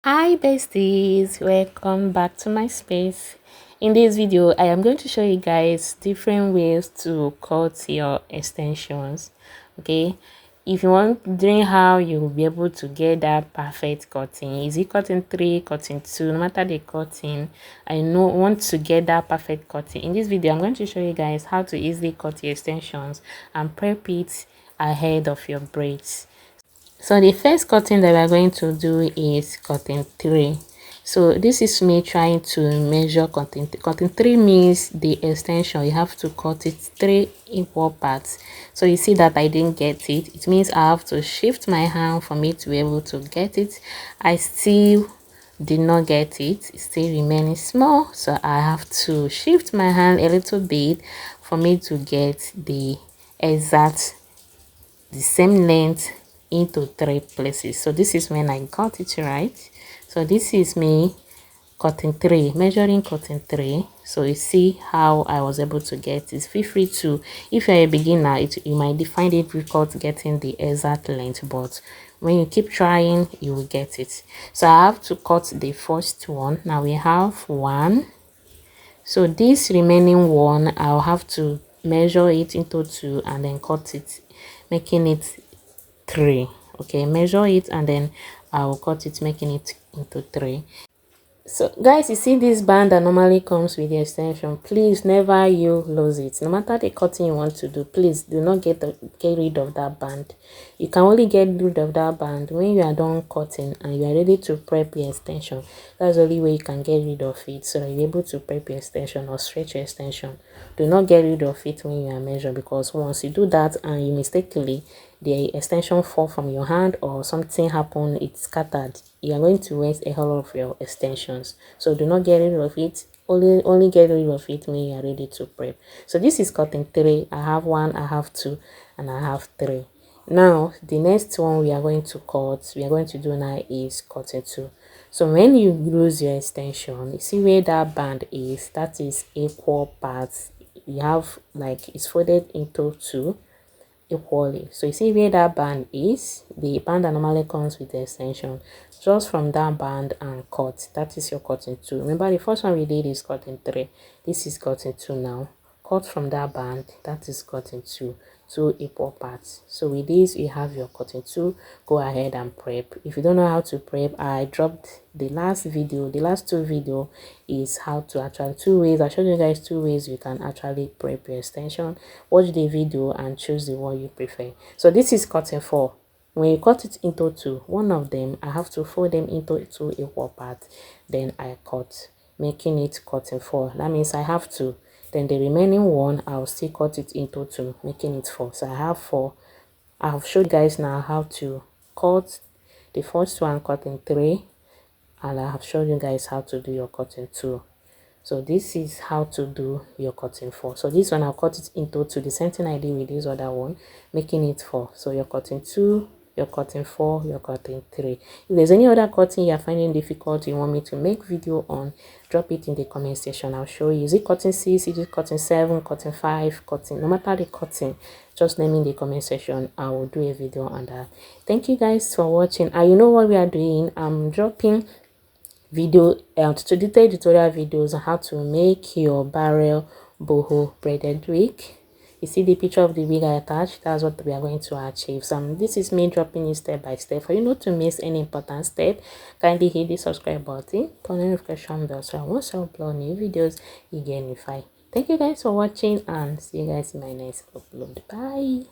Hi besties, welcome back to my space. In this video I am going to show you guys different ways to cut your extensions. Okay, if you want wondering how you will be able to get that perfect cutting, is it cutting 3, cutting 2, no matter the cutting, I know want to get that perfect cutting. In this video I'm going to show you guys how to easily cut your extensions and prep it ahead of your braids. So the first cutting that we're going to do is cutting 3. So this is me trying to measure cutting 3 means the extension you have to cut it 3 equal parts. So you see that I didn't get it. It means I have to shift my hand for me to be able to get it. I still did not get it. It's still remaining small, so I have to shift my hand a little bit for me to get the exact the same length into 3 places. So this is when I got it right. So this is me cutting 3, measuring cutting 3. So you see how I was able to get it. Feel free to, if you're a beginner, you might find it difficult getting the exact length, but when you keep trying you will get it. So I have to cut the first one. Now we have 1. So this remaining one I'll have to measure it into 2 and then cut it, making it 3. Okay, measure it and then I'll cut it, making it into 3. So guys, you see this band that normally comes with the extension, please never you lose it. No matter the cutting you want to do, please do not get rid of that band. You can only get rid of that band when you are done cutting and you are ready to prep your extension. That's the only way you can get rid of it, so that you're able to prep your extension or stretch your extension. Do not get rid of it when you are measuring, because once you do that and you mistakenly the extension fall from your hand or something happen, it's scattered, you are going to waste a whole lot of your extensions. So do not get rid of it. Only get rid of it when you are ready to prep. So this is cutting 3. I have 1, I have 2, and I have 3. Now the next one we are going to do now is cutting 2. So when you lose your extension, you see where that band is, that is equal parts. You have like it's folded into 2 equally. So you see where that band is, the band that normally comes with the extension, just from that band and cut. That is your cutting 2. Remember the first one we did is cutting 3. This is cutting 2 now. Cut from that band, that is cutting 2 equal parts. So with this you have your cutting 2. Go ahead and prep. If you don't know how to prep, I dropped the last 2 video is how to actually 2 ways. I showed you guys 2 ways you can actually prep your extension. Watch the video and choose the one you prefer. So this is cutting 4. When you cut it into 2, one of them I have to fold them into 2 equal parts, then I cut, making it cutting 4. That means I have to, then the remaining one I'll still cut it into 2, making it 4. So I have 4. I've showed you guys now how to cut the first one, cutting 3, and I have shown you guys how to do your cutting 2. So this is how to do your cutting 4. So this one I'll cut it into 2, the same thing I did with this other one, making it 4. So you're cutting 2, you're cutting 4, you're cutting 3. If there's any other cutting you're finding difficult, you want me to make video on, drop it in the comment section. I'll show you. Is it cutting 6, is it cutting 7, cutting 5, cutting, no matter the cutting, just name in the comment section. I will do a video on that. Thank you guys for watching. And you know what we are doing, I'm dropping video tutorial videos on how to make your barrel boho braided wig. You see the picture of the wig I attached, that's what we are going to achieve. So this is me dropping it step by step. For you not to miss any important step, kindly hit the subscribe button, turn the notification bell, so once I upload new videos you get notified. Thank you guys for watching and see you guys in my next upload. Bye.